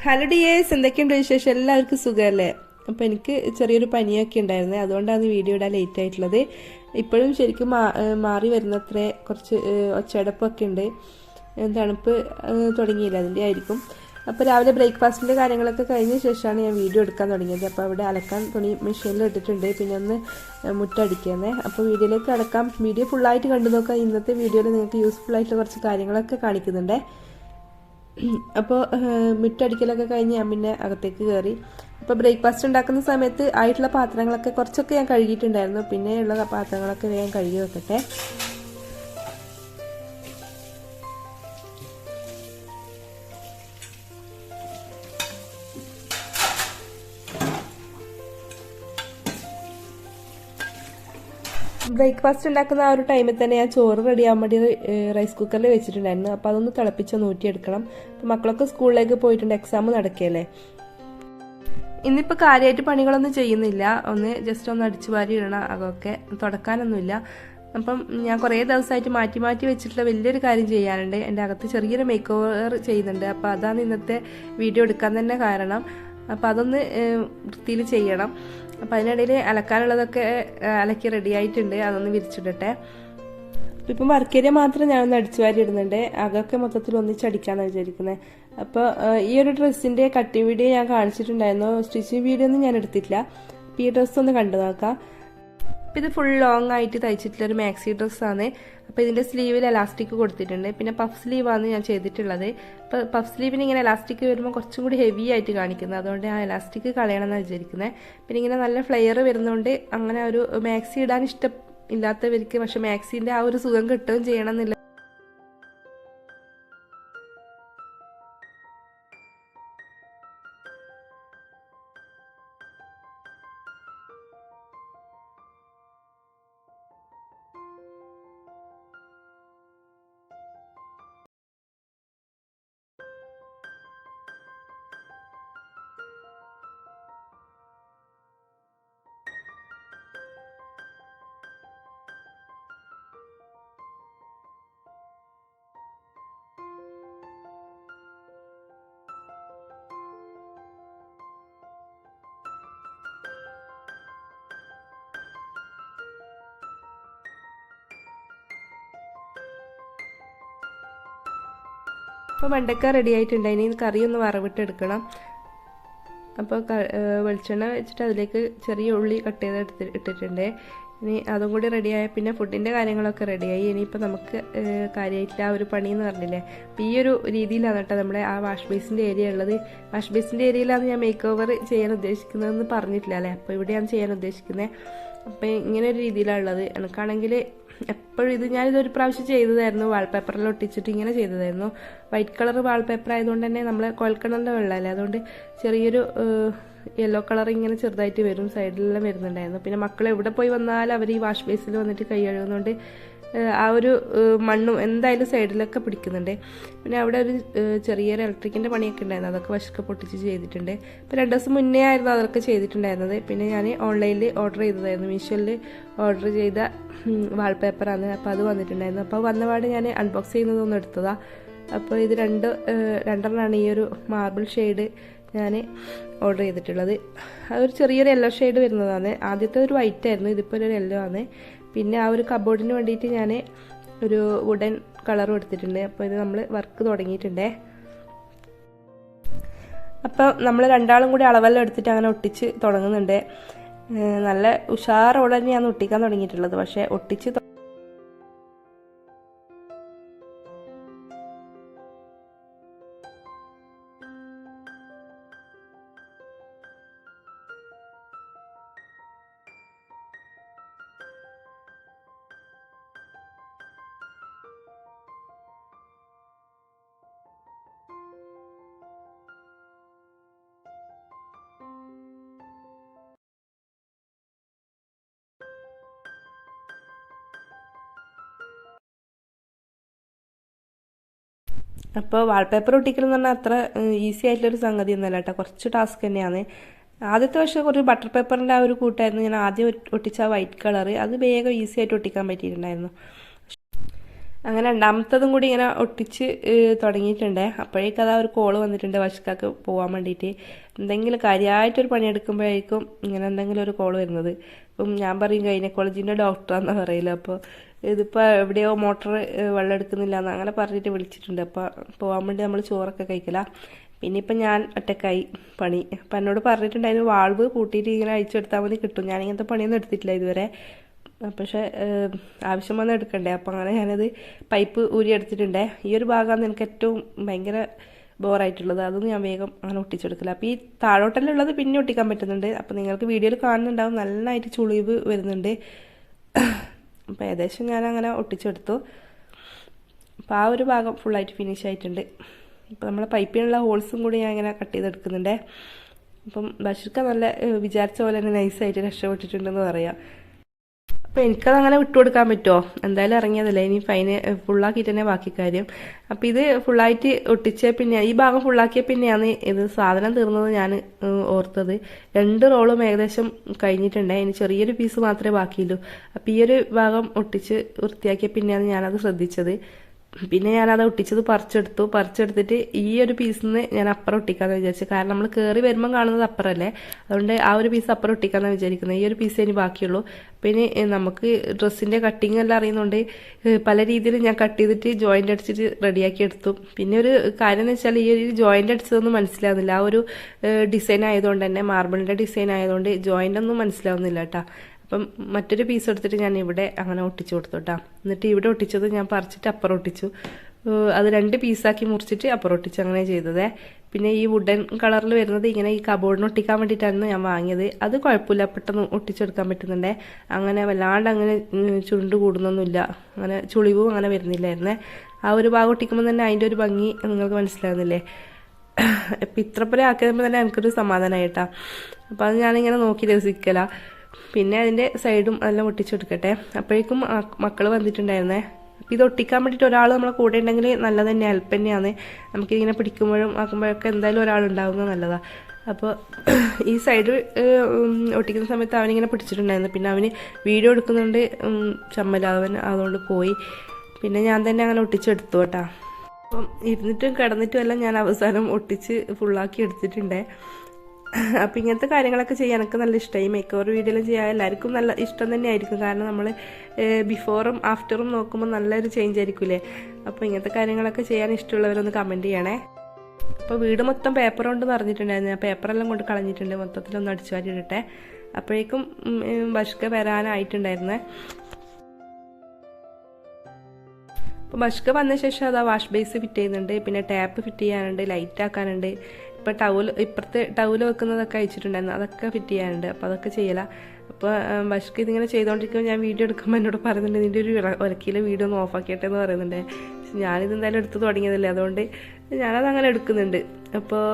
Hello dears, എന്തൊക്കെയുണ്ട് വിശേഷം? എല്ലാവർക്കും സുഖമല്ലേ? അപ്പോൾ എനിക്ക് ചെറിയൊരു പനിയൊക്കെ ഉണ്ടായിരുന്നേ, അതുകൊണ്ടാണ് വീഡിയോ ഇടാൻ ലേറ്റ് ആയിട്ടുള്ളത്. ഇപ്പോഴും ശരിക്കും മാറി വരുന്നത്രേ, കുറച്ച് ഒച്ചയടപ്പൊക്കെ ഉണ്ട്. തണുപ്പ് തുടങ്ങിയില്ല, അതിൻ്റെ ആയിരിക്കും. അപ്പോൾ രാവിലെ ബ്രേക്ക്ഫാസ്റ്റിൻ്റെ കാര്യങ്ങളൊക്കെ കഴിഞ്ഞ ശേഷമാണ് ഞാൻ വീഡിയോ എടുക്കാൻ തുടങ്ങിയത്. അപ്പോൾ അവിടെ അലക്കാൻ തുണി മെഷീനിൽ ഇട്ടിട്ടുണ്ട്, പിന്നെ ഒന്ന് മുറ്റടിക്കുന്നേ. അപ്പോൾ വീഡിയോയിലേക്ക് അടക്കാം. വീഡിയോ ഫുള്ളായിട്ട് കണ്ടു നോക്കാം. ഇന്നത്തെ വീഡിയോയിൽ നിങ്ങൾക്ക് യൂസ്ഫുൾ ആയിട്ടുള്ള കുറച്ച് കാര്യങ്ങളൊക്കെ കാണിക്കുന്നുണ്ട്. അപ്പോൾ മുറ്റടിക്കലൊക്കെ കഴിഞ്ഞ് ഞാൻ പിന്നെ അകത്തേക്ക് കയറി. അപ്പോൾ ബ്രേക്ക്ഫാസ്റ്റ് ഉണ്ടാക്കുന്ന സമയത്ത് ആയിട്ടുള്ള പാത്രങ്ങളൊക്കെ കുറച്ചൊക്കെ ഞാൻ കഴുകിയിട്ടുണ്ടായിരുന്നു. പിന്നെയുള്ള പാത്രങ്ങളൊക്കെ വേഗം കഴുകി വെക്കട്ടെ. ബ്രേക്ക്ഫാസ്റ്റ് ഉണ്ടാക്കുന്ന ആ ഒരു ടൈമിൽ തന്നെ ഞാൻ ചോറ് റെഡിയാകാൻ വേണ്ടി റൈസ് കുക്കറിൽ വെച്ചിട്ടുണ്ടായിരുന്നു. അപ്പോൾ അതൊന്ന് തിളപ്പിച്ച് ഊറ്റിയെടുക്കണം. അപ്പോൾ മക്കളൊക്കെ സ്കൂളിലേക്ക് പോയിട്ടുണ്ട്, എക്സാം നടക്കുകയല്ലേ. ഇന്നിപ്പോൾ കാര്യമായിട്ട് പണികളൊന്നും ചെയ്യുന്നില്ല, ഒന്ന് ജസ്റ്റ് ഒന്ന് അടിച്ചു വാരി ഇടണം, അതൊക്കെ തുടക്കാനൊന്നുമില്ല. അപ്പം ഞാൻ കുറേ ദിവസമായിട്ട് മാറ്റി മാറ്റി വെച്ചിട്ടുള്ള വലിയൊരു കാര്യം ചെയ്യാനുണ്ട്. എൻ്റെ അകത്ത് ചെറിയൊരു മേക്ക് ഓവർ ചെയ്യുന്നുണ്ട്. അപ്പോൾ അതാണ് ഇന്നത്തെ വീഡിയോ എടുക്കാൻ തന്നെ കാരണം. അപ്പോൾ അതൊന്ന് വൃത്തിയിൽ ചെയ്യണം. അപ്പോൾ അതിനിടയിൽ അലക്കാനുള്ളതൊക്കെ അലക്കി റെഡി ആയിട്ടുണ്ട്, അതൊന്ന് വിരിച്ചിടട്ടെ. ഇപ്പം വർക്ക് ഏരിയ മാത്രം ഞാനൊന്ന് അടിച്ചു വാരി ഇടുന്നുണ്ട്, അതൊക്കെ മൊത്തത്തിൽ ഒന്നിച്ചടിക്കാമെന്ന് വിചാരിക്കുന്നത്. അപ്പോൾ ഈ ഒരു ഡ്രസ്സിൻ്റെ കട്ടിങ് വീഡിയോ ഞാൻ കാണിച്ചിട്ടുണ്ടായിരുന്നു, സ്റ്റിച്ചിങ് വീഡിയോ ഒന്നും ഞാൻ എടുത്തിട്ടില്ല. അപ്പോൾ ഈ ഡ്രസ്സ് ഒന്ന് കണ്ടു നോക്കാം. അപ്പോൾ ഇത് ഫുൾ ലോങ് ആയിട്ട് തയ്ച്ചിട്ടുള്ളൊരു മാക്സി ഡ്രസ്സാണ്. അപ്പോൾ ഇതിൻ്റെ സ്ലീവിൽ എലാസ്റ്റിക് കൊടുത്തിട്ടുണ്ട്, പിന്നെ പഫ് സ്ലീവാണ് ഞാൻ ചെയ്തിട്ടുള്ളത്. അപ്പോൾ പഫ് സ്ലീവിന് ഇങ്ങനെ എലാസ്റ്റിക് വരുമ്പോൾ കുറച്ചും കൂടി ഹെവി ആയിട്ട് കാണിക്കുന്നത്, അതുകൊണ്ട് ആ എലാസ്റ്റിക് കളയണമെന്നാണ് വിചാരിക്കുന്നത്. പിന്നെ ഇങ്ങനെ നല്ല ഫ്ലെയർ വരുന്നതുകൊണ്ട് അങ്ങനെ ഒരു മാക്സി ഇടാൻ ഇല്ലാത്തവർക്ക് പക്ഷെ മാക്സിൻ്റെ ആ ഒരു സുഖം കിട്ടുകയും ചെയ്യണമെന്നില്ല. അപ്പോൾ വെണ്ടക്ക റെഡി ആയിട്ടുണ്ട്, ഇനി കറി ഒന്ന് വറവിട്ടെടുക്കണം. അപ്പോൾ വെളിച്ചെണ്ണ വെച്ചിട്ട് അതിലേക്ക് ചെറിയ ഉള്ളി കട്ട് ചെയ്ത് ഇട്ടിട്ടുണ്ട്. ഇനി അതും കൂടി റെഡിയായ പിന്നെ ഫുഡിൻ്റെ കാര്യങ്ങളൊക്കെ റെഡിയായി. ഇനിയിപ്പോൾ നമുക്ക് കാര്യമായിട്ടില്ല ആ ഒരു പണിയെന്ന് പറഞ്ഞില്ലേ. അപ്പോൾ ഈ ഒരു രീതിയിലാണ് കേട്ടോ നമ്മുടെ ആ വാഷ് ബേസിൻ്റെ ഏരിയ ഉള്ളത്. വാഷ് ബേസിൻ്റെ ഏരിയയിലാണ് ഞാൻ മേക്ക് ഓവർ ചെയ്യാൻ ഉദ്ദേശിക്കുന്നതെന്ന് പറഞ്ഞിട്ടില്ല അല്ലേ. അപ്പോൾ ഇവിടെയാണ് ചെയ്യാൻ ഉദ്ദേശിക്കുന്നത്. അപ്പോൾ ഇങ്ങനെ ഒരു രീതിയിലാണ് ഉള്ളത്. എനിക്കാണെങ്കിൽ എപ്പോഴും ഞാനിതൊരു പ്രാവശ്യം ചെയ്തതായിരുന്നു, വാൾപേപ്പറിൽ ഒട്ടിച്ചിട്ട് ഇങ്ങനെ ചെയ്തതായിരുന്നു. വൈറ്റ് കളർ വാൾപേപ്പർ ആയതുകൊണ്ട് തന്നെ നമ്മൾ കുഴൽക്കിണറിൻ്റെ വെള്ളമല്ലേ, അതുകൊണ്ട് ചെറിയൊരു യെല്ലോ കളർ ഇങ്ങനെ ചെറുതായിട്ട് വരും, സൈഡിലെല്ലാം വരുന്നുണ്ടായിരുന്നു. പിന്നെ മക്കൾ എവിടെ പോയി വന്നാലും അവർ ഈ വാഷ് ബേസിൽ വന്നിട്ട് കൈ കഴുകുന്നതുകൊണ്ട് ആ ഒരു മണ്ണും എന്തായാലും സൈഡിലൊക്കെ പിടിക്കുന്നുണ്ട്. പിന്നെ അവിടെ ഒരു ചെറിയൊരു ഇലക്ട്രിക്കിൻ്റെ പണിയൊക്കെ ഉണ്ടായിരുന്നു, അതൊക്കെ വശമൊക്കെ പൊട്ടിച്ച് ചെയ്തിട്ടുണ്ട്. ഇപ്പോൾ 2 ദിവസം മുന്നേ ആയിരുന്നു അതൊക്കെ ചെയ്തിട്ടുണ്ടായിരുന്നത്. പിന്നെ ഞാൻ ഓൺലൈനിൽ ഓർഡർ ചെയ്തതായിരുന്നു, മീഷോയിൽ ഓർഡർ ചെയ്ത വാൾപേപ്പറാണ്. അപ്പോൾ അത് വന്നിട്ടുണ്ടായിരുന്നു. അപ്പോൾ വന്നപാട് ഞാൻ അൺബോക്സ് ചെയ്യുന്നതൊന്നും എടുത്തതാണ്. അപ്പോൾ ഇത് രണ്ടെണ്ണമാണ് ഈ ഒരു മാർബിൾ ഷെയ്ഡ് ഞാൻ ഓർഡർ ചെയ്തിട്ടുള്ളത്. അതൊരു ചെറിയൊരു യെല്ലോ ഷെയ്ഡ് വരുന്നതാണ്. ആദ്യത്തെ ഒരു വൈറ്റ് ആയിരുന്നു, ഇതിപ്പോൾ ഒരു യെല്ലോ ആണ്. പിന്നെ ആ ഒരു കബോർഡിന് വേണ്ടിയിട്ട് ഞാൻ ഒരു വുഡൻ കളറും എടുത്തിട്ടുണ്ട്. അപ്പോൾ ഇത് നമ്മൾ വർക്ക് തുടങ്ങിയിട്ടുണ്ടേ. അപ്പോൾ നമ്മൾ രണ്ടാളും കൂടി അളവെല്ലാം എടുത്തിട്ട് അങ്ങനെ ഒട്ടിച്ച് തുടങ്ങുന്നുണ്ട്. നല്ല ഉഷാറോടെ തന്നെയാണ് ഒട്ടിക്കാൻ തുടങ്ങിയിട്ടുള്ളത്. പക്ഷേ ഒട്ടിച്ച് അപ്പോൾ വാൾപേപ്പർ ഒട്ടിക്കലെന്ന് പറഞ്ഞാൽ അത്ര ഈസി ആയിട്ടുള്ളൊരു സംഗതി ഒന്നുമല്ല കേട്ടോ, കുറച്ച് ടാസ്ക് തന്നെയാണ്. ആദ്യത്തെ വർഷം ഒരു ബട്ടർ പേപ്പറിൻ്റെ ആ ഒരു കൂട്ടായിരുന്നു ഞാൻ ആദ്യം ഒട്ടിച്ച വൈറ്റ് കളർ, അത് വേഗം ഈസി ആയിട്ട് ഒട്ടിക്കാൻ പറ്റിയിട്ടുണ്ടായിരുന്നു. അങ്ങനെ രണ്ടാമത്തതും കൂടി ഇങ്ങനെ ഒട്ടിച്ച് തുടങ്ങിയിട്ടുണ്ട്. അപ്പോഴേക്കും അതാ ഒരു കോള് വന്നിട്ടുണ്ട് വശക്കാക്ക് പോകാൻ വേണ്ടിയിട്ട്. എന്തെങ്കിലും കാര്യമായിട്ടൊരു പണിയെടുക്കുമ്പോഴായിരിക്കും ഇങ്ങനെ എന്തെങ്കിലും ഒരു കോള് വരുന്നത്. അപ്പം ഞാൻ പറയും ഗൈനക്കോളജിൻ്റെ ഡോക്ടറാണെന്നാണ് പറയില്ല. അപ്പോൾ ഇതിപ്പോൾ എവിടെയോ മോട്ടർ വെള്ളം എടുക്കുന്നില്ല എന്ന് അങ്ങനെ പറഞ്ഞിട്ട് വിളിച്ചിട്ടുണ്ട്. അപ്പോൾ പോകാൻ വേണ്ടി നമ്മൾ ചോറൊക്കെ കഴിക്കില്ല. പിന്നെ ഇപ്പം ഞാൻ ഒറ്റക്കായി പണി. അപ്പം എന്നോട് പറഞ്ഞിട്ടുണ്ടായിരുന്നു വാൾവ് കൂട്ടിയിട്ട് ഇങ്ങനെ അഴിച്ചെടുത്താൽ മതി കിട്ടും. ഞാനിങ്ങനത്തെ പണിയൊന്നും എടുത്തിട്ടില്ല ഇതുവരെ. പക്ഷേ ആവശ്യം വന്നാൽ എടുക്കണ്ടേ. അപ്പം അങ്ങനെ ഞാനത് പൈപ്പ് ഊരി എടുത്തിട്ടുണ്ടേ. ഈ ഒരു ഭാഗമാണ് എനിക്ക് ഏറ്റവും ഭയങ്കര ബോറായിട്ടുള്ളത്. അതൊന്നും ഞാൻ വേഗം അങ്ങനെ ഒട്ടിച്ചെടുക്കില്ല. അപ്പോൾ ഈ താഴോട്ടെല്ലാം ഉള്ളത് പിന്നെ ഒട്ടിക്കാൻ പറ്റുന്നുണ്ട്. അപ്പോൾ നിങ്ങൾക്ക് വീഡിയോയിൽ കാണുന്നുണ്ടാവും നന്നായിട്ട് ചുളിവ് വരുന്നുണ്ട്. അപ്പോൾ ഏകദേശം ഞാൻ അങ്ങനെ ഒട്ടിച്ചെടുത്തു. അപ്പോൾ ആ ഒരു ഭാഗം ഫുള്ളായിട്ട് ഫിനിഷ് ആയിട്ടുണ്ട്. ഇപ്പോൾ നമ്മളെ പൈപ്പിനുള്ള ഹോൾസും കൂടി ഞാൻ ഇങ്ങനെ കട്ട് ചെയ്തെടുക്കുന്നുണ്ട്. അപ്പം ബഷീർക്ക നല്ല വിചാരിച്ച പോലെ തന്നെ നൈസായിട്ട് രക്ഷപ്പെട്ടിട്ടുണ്ടെന്ന് പറയാം. അപ്പോൾ എനിക്കത് അങ്ങനെ വിട്ടുകൊടുക്കാൻ പറ്റുമോ? എന്തായാലും ഇറങ്ങിയതല്ലേ, ഇനി ഫൈന് ഫുള്ളാക്കിയിട്ട് തന്നെ ബാക്കി കാര്യം. അപ്പോൾ ഇത് ഫുള്ളായിട്ട് ഒട്ടിച്ച പിന്നെ ഈ ഭാഗം ഫുള്ളാക്കിയ പിന്നെയാണ് ഇത് സാധനം തീർന്നത് ഞാൻ ഓർത്തത്. 2 റോളും ഏകദേശം കഴിഞ്ഞിട്ടുണ്ട്. ഇനി ചെറിയൊരു പീസ് മാത്രമേ ബാക്കിയുള്ളൂ. അപ്പോൾ ഈ ഒരു ഭാഗം ഒട്ടിച്ച് വൃത്തിയാക്കിയ പിന്നെയാണ് ഞാനത് ശ്രദ്ധിച്ചത്. പിന്നെ ഞാനത് ഒട്ടിച്ചത് പറിച്ചെടുത്തിട്ട് ഈ ഒരു പീസിൽ നിന്ന് ഞാൻ അപ്പുറം ഒട്ടിക്കാമെന്ന് വിചാരിച്ചു. കാരണം നമ്മൾ കയറി വരുമ്പം കാണുന്നത് അപ്പുറമല്ലേ, അതുകൊണ്ട് ആ ഒരു പീസ് അപ്പുറം ഒട്ടിക്കാമെന്നാണ് വിചാരിക്കുന്നത്. ഈ ഒരു പീസ് ഇനി ബാക്കിയുള്ളൂ. പിന്നെ നമുക്ക് ഡ്രസ്സിൻ്റെ കട്ടിങ് എല്ലാം അറിയുന്നതുകൊണ്ട് പല രീതിയിൽ ഞാൻ കട്ട് ചെയ്തിട്ട് ജോയിൻ്റ് അടിച്ചിട്ട് റെഡിയാക്കി എടുത്തു. പിന്നെ ഒരു കാര്യം എന്ന് വെച്ചാൽ ഈ ഒരു ജോയിൻ്റ് അടിച്ചതൊന്നും മനസ്സിലാവുന്നില്ല. ആ ഒരു ഡിസൈൻ ആയതുകൊണ്ട് തന്നെ, മാർബിളിൻ്റെ ഡിസൈൻ ആയതുകൊണ്ട് ജോയിൻ്റ് ഒന്നും മനസ്സിലാവുന്നില്ല കേട്ടോ. അപ്പം മറ്റൊരു പീസ് എടുത്തിട്ട് ഞാൻ ഇവിടെ അങ്ങനെ ഒട്ടിച്ചു കൊടുത്തു കേട്ടോ. എന്നിട്ട് ഇവിടെ ഒട്ടിച്ചത് ഞാൻ പറിച്ചിട്ട് അപ്പുറം ഒട്ടിച്ചു. അത് 2 പീസാക്കി മുറിച്ചിട്ട് അപ്പുറം ഒട്ടിച്ചു അങ്ങനെ ചെയ്തത്. പിന്നെ ഈ വുഡൻ കളറിൽ വരുന്നത് ഇങ്ങനെ ഈ കബോർഡിന് ഒട്ടിക്കാൻ വേണ്ടിയിട്ടായിരുന്നു ഞാൻ വാങ്ങിയത്. അത് കുഴപ്പമില്ല, പെട്ടെന്ന് ഒട്ടിച്ചെടുക്കാൻ പറ്റുന്നുണ്ടേ. അങ്ങനെ വല്ലാണ്ട് അങ്ങനെ ചുരുണ്ട് കൂടുന്നൊന്നുമില്ല, അങ്ങനെ ചുളിവും അങ്ങനെ വരുന്നില്ലായിരുന്നേ. ആ ഒരു ഭാഗം ഒട്ടിക്കുമ്പോൾ തന്നെ അതിൻ്റെ ഒരു ഭംഗി നിങ്ങൾക്ക് മനസ്സിലാകുന്നില്ലേ. ഇപ്പം ഇത്രപ്പോലെ ആക്കിയപ്പോൾ തന്നെ എനിക്കൊരു സമാധാനമായിട്ടാ. അപ്പോൾ അത് ഞാനിങ്ങനെ നോക്കി രസിക്കല. പിന്നെ അതിൻ്റെ സൈഡും എല്ലാം ഒട്ടിച്ചെടുക്കട്ടെ. അപ്പോഴേക്കും മക്കൾ വന്നിട്ടുണ്ടായിരുന്നേ. അപ്പോൾ ഇത് ഒട്ടിക്കാൻ വേണ്ടിയിട്ട് ഒരാൾ നമ്മളെ കൂടെ ഉണ്ടെങ്കിൽ നല്ലത് തന്നെ, ഹെൽപ്പ് തന്നെയാണ്. നമുക്കിങ്ങനെ പിടിക്കുമ്പോഴും ആക്കുമ്പോഴൊക്കെ എന്തായാലും ഒരാളുണ്ടാവുന്നത് നല്ലതാണ്. അപ്പോൾ ഈ സൈഡ് ഒട്ടിക്കുന്ന സമയത്ത് അവനിങ്ങനെ പിടിച്ചിട്ടുണ്ടായിരുന്നു. പിന്നെ അവന് വീഡിയോ എടുക്കുന്നുണ്ട് ചമ്മലാവൻ, അതുകൊണ്ട് പോയി. പിന്നെ ഞാൻ തന്നെ അങ്ങനെ ഒട്ടിച്ചെടുത്തു കേട്ടോ. അപ്പം ഇരുന്നിട്ടും കിടന്നിട്ടും എല്ലാം ഞാൻ അവസാനം ഒട്ടിച്ച് ഫുള്ളാക്കി എടുത്തിട്ടുണ്ടേ. അപ്പം ഇങ്ങനത്തെ കാര്യങ്ങളൊക്കെ ചെയ്യാൻ എനിക്ക് നല്ല ഇഷ്ടമായി. മേക്ക് ഓവർ വീഡിയോയിലും ചെയ്യാൻ എല്ലാവർക്കും നല്ല ഇഷ്ടം തന്നെ ആയിരിക്കും. കാരണം നമ്മൾ ബിഫോറും ആഫ്റ്ററും നോക്കുമ്പോൾ നല്ലൊരു ചേഞ്ച് ആയിരിക്കില്ലേ. അപ്പോൾ ഇങ്ങനത്തെ കാര്യങ്ങളൊക്കെ ചെയ്യാൻ ഇഷ്ടമുള്ളവരൊന്ന് കമൻറ്റ് ചെയ്യണേ. അപ്പോൾ വീട് മൊത്തം പേപ്പർ കൊണ്ട് നിറഞ്ഞിട്ടുണ്ടായിരുന്നു. ആ പേപ്പറെല്ലാം കൊണ്ട് കളഞ്ഞിട്ടുണ്ട്, മൊത്തത്തിലൊന്ന് അടിച്ചു വാരിയിട്ടെ. അപ്പോഴേക്കും ബഷ്ക വരാനായിട്ടുണ്ടായിരുന്നേ. അപ്പോൾ ബഷ്ക വന്ന ശേഷം അതാ വാഷ് ബേസ് ഫിറ്റ് ചെയ്യുന്നുണ്ട്, പിന്നെ ടാപ്പ് ഫിറ്റ് ചെയ്യാനുണ്ട്, ലൈറ്റ് ആക്കാനുണ്ട്. ഇപ്പോൾ ഇപ്പുറത്ത് ടൗല് വെക്കുന്നതൊക്കെ അയച്ചിട്ടുണ്ടായിരുന്നു, അതൊക്കെ ഫിറ്റ് ചെയ്യാനുണ്ട്. അപ്പോൾ അതൊക്കെ ചെയ്യല. അപ്പോൾ ബഷ്ക ഇതിങ്ങനെ ചെയ്തുകൊണ്ടിരിക്കുമ്പോൾ ഞാൻ വീഡിയോ എടുക്കുമ്പോൾ എന്നോട് പറയുന്നുണ്ട് നിൻ്റെ ഒരു ഒലക്കിയിലെ വീഡിയോ ഒന്ന് ഓഫാക്കിയിട്ടെ എന്ന് പറയുന്നുണ്ട്. ഞാനിത് എന്തായാലും എടുത്ത് തുടങ്ങിയതല്ലേ, അതുകൊണ്ട് ഞാനത് അങ്ങനെ എടുക്കുന്നുണ്ട്. അപ്പോൾ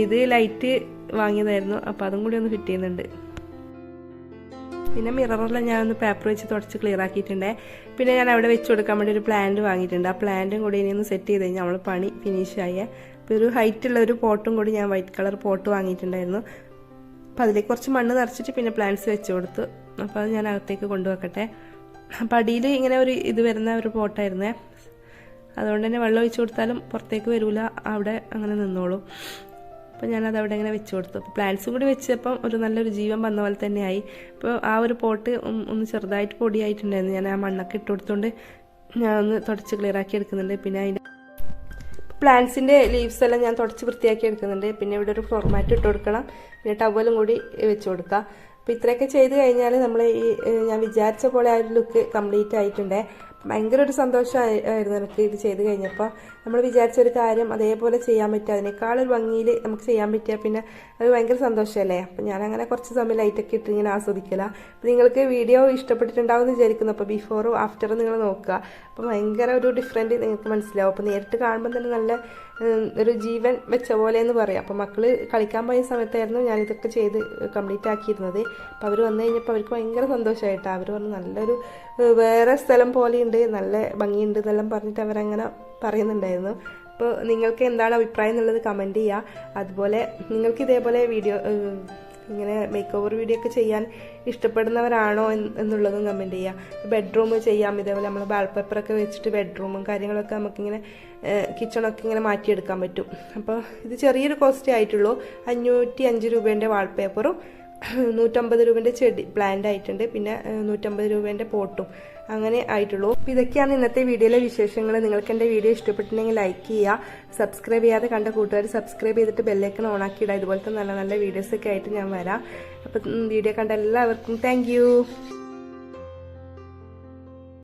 ഇത് ലൈറ്റ് വാങ്ങിയതായിരുന്നു, അപ്പോൾ അതും കൂടി ഒന്ന് ഫിറ്റ് ചെയ്യുന്നുണ്ട്. പിന്നെ മിററെല്ലാം ഞാനൊന്ന് പേപ്പർ വെച്ച് തുടച്ച് ക്ലിയർ ആക്കിയിട്ടുണ്ട്. പിന്നെ ഞാൻ അവിടെ വെച്ച് കൊടുക്കാൻ വേണ്ടി ഒരു പ്ലാന്റ് വാങ്ങിയിട്ടുണ്ട്. ആ പ്ലാന്റും കൂടി ഇനി ഒന്ന് സെറ്റ് ചെയ്ത് കഴിഞ്ഞാൽ നമ്മൾ പണി ഫിനിഷായ. അപ്പോൾ ഒരു ഹൈറ്റുള്ള ഒരു പോട്ടും കൂടി ഞാൻ വൈറ്റ് കളർ പോട്ട് വാങ്ങിയിട്ടുണ്ടായിരുന്നു. അപ്പോൾ അതിലേക്ക് കുറച്ച് മണ്ണ് നിറച്ചിട്ട് പിന്നെ പ്ലാന്റ്സ് വെച്ച് കൊടുത്തു. അപ്പോൾ അത് ഞാൻ അകത്തേക്ക് കൊണ്ടുവെക്കട്ടെ. അപ്പോൾ അടിയിൽ ഇങ്ങനെ ഒരു ഇത് വരുന്ന ഒരു പോട്ടായിരുന്നേ, അതുകൊണ്ട് തന്നെ വെള്ളം ഒഴിച്ച് കൊടുത്താലും പുറത്തേക്ക് വരില്ല, അവിടെ അങ്ങനെ നിന്നോളും. അപ്പോൾ ഞാനത് അവിടെ ഇങ്ങനെ വെച്ച് കൊടുത്തു. അപ്പോൾ പ്ലാന്റ്സും കൂടി വെച്ചപ്പം ഒരു നല്ലൊരു ജീവൻ വന്ന പോലെ തന്നെയായി. അപ്പോൾ ആ ഒരു പോട്ട് ഒന്ന് ചെറുതായിട്ട് പൊടിയായിട്ടുണ്ടായിരുന്നു. ഞാൻ ആ മണ്ണൊക്കെ ഇട്ട് കൊടുത്തുകൊണ്ട് ഞാൻ ഒന്ന് തുടച്ച് ക്ലിയർ ആക്കി എടുക്കുന്നുണ്ട്. പിന്നെ അതിൻ്റെ പ്ലാന്റ്സിൻ്റെ ലീവ്സ് എല്ലാം ഞാൻ തുടച്ച് വൃത്തിയാക്കി എടുക്കുന്നുണ്ട്. പിന്നെ ഇവിടെ ഒരു ഫ്ലോർ മാറ്റ് ഇട്ട് കൊടുക്കണം, പിന്നെ ടവലും കൂടി വെച്ച് കൊടുക്കാം. അപ്പോൾ ഇത്രയൊക്കെ ചെയ്ത് കഴിഞ്ഞാൽ നമ്മൾ ഈ ഞാൻ വിചാരിച്ച പോലെ ആ ഒരു ലുക്ക് കംപ്ലീറ്റ് ആയിട്ടുണ്ട്. ഭയങ്കര ഒരു സന്തോഷമായിരുന്നു എനിക്ക് ഇത് ചെയ്ത് കഴിഞ്ഞപ്പോൾ. നമ്മൾ വിചാരിച്ചൊരു കാര്യം അതേപോലെ ചെയ്യാൻ പറ്റുക, അതിനേക്കാളൊരു ഭംഗിയിൽ നമുക്ക് ചെയ്യാൻ പറ്റുക, പിന്നെ അത് ഭയങ്കര സന്തോഷമല്ലേ. അപ്പം ഞാനങ്ങനെ കുറച്ച് സമയം ലൈറ്റൊക്കെ ഇട്ട് ഇങ്ങനെ ആസ്വദിക്കില്ല. അപ്പോൾ നിങ്ങൾക്ക് വീഡിയോ ഇഷ്ടപ്പെട്ടിട്ടുണ്ടാവും എന്ന് വിചാരിക്കുന്നു. അപ്പോൾ ബിഫോറും ആഫ്റ്ററും നിങ്ങൾ നോക്കുക, അപ്പോൾ ഭയങ്കര ഒരു ഡിഫറൻറ്റ് നിങ്ങൾക്ക് മനസ്സിലാവും. അപ്പോൾ നേരിട്ട് കാണുമ്പോൾ തന്നെ നല്ല ഒരു ജീവൻ വെച്ച പോലെ എന്ന് പറയാം. അപ്പോൾ മക്കൾ കളിക്കാൻ പോയ സമയത്തായിരുന്നു ഞാനിതൊക്കെ ചെയ്ത് കംപ്ലീറ്റ് ആക്കിയിരുന്നത്. അപ്പോൾ അവർ വന്നു കഴിഞ്ഞപ്പോൾ അവർക്ക് ഭയങ്കര സന്തോഷമായിട്ടാണ്. അവർ പറഞ്ഞു നല്ലൊരു വേറെ സ്ഥലം പോലെയുണ്ട്, നല്ല ഭംഗിയുണ്ട് എന്നെല്ലാം പറഞ്ഞിട്ട് അവരങ്ങനെ പറയുന്നുണ്ടായിരുന്നു. അപ്പോൾ നിങ്ങൾക്ക് എന്താണ് അഭിപ്രായം എന്നുള്ളത് കമൻറ്റ് ചെയ്യുക. അതുപോലെ നിങ്ങൾക്ക് ഇതേപോലെ വീഡിയോ ഇങ്ങനെ മേക്ക് ഓവർ വീഡിയോ ഒക്കെ ചെയ്യാൻ ഇഷ്ടപ്പെടുന്നവരാണോ എന്നുള്ളതും കമൻറ്റ് ചെയ്യുക. ബെഡ്റൂം ചെയ്യാം, ഇതേപോലെ നമ്മൾ വാൾപേപ്പറൊക്കെ വെച്ചിട്ട് ബെഡ്റൂമും കാര്യങ്ങളൊക്കെ നമുക്കിങ്ങനെ കിച്ചണൊക്കെ ഇങ്ങനെ മാറ്റിയെടുക്കാൻ പറ്റും. അപ്പോൾ ഇത് ചെറിയൊരു കോസ്റ്റേ ആയിട്ടുള്ളൂ. 505 രൂപേൻ്റെ വാൾപേപ്പറും 150 രൂപേൻ്റെ ചെടി പ്ലാന്റ് ആയിട്ടുണ്ട്, പിന്നെ 150 രൂപേൻ്റെ പോട്ടും അങ്ങനെ ആയിട്ടുള്ളൂ. അപ്പോൾ ഇതൊക്കെയാണ് ഇന്നത്തെ വീഡിയോയിലെ വിശേഷങ്ങൾ. നിങ്ങൾക്ക് എൻ്റെ വീഡിയോ ഇഷ്ടപ്പെട്ടിട്ടുണ്ടെങ്കിൽ ലൈക്ക് ചെയ്യുക. സബ്സ്ക്രൈബ് ചെയ്യാതെ കണ്ട കൂട്ടുകാർ സബ്സ്ക്രൈബ് ചെയ്തിട്ട് ബെല്ലൈക്കൺ ഓണാക്കി ഇടുക. ഇതുപോലത്തെ നല്ല നല്ല വീഡിയോസൊക്കെ ആയിട്ട് ഞാൻ വരാം. അപ്പോൾ വീഡിയോ കണ്ട എല്ലാവർക്കും താങ്ക്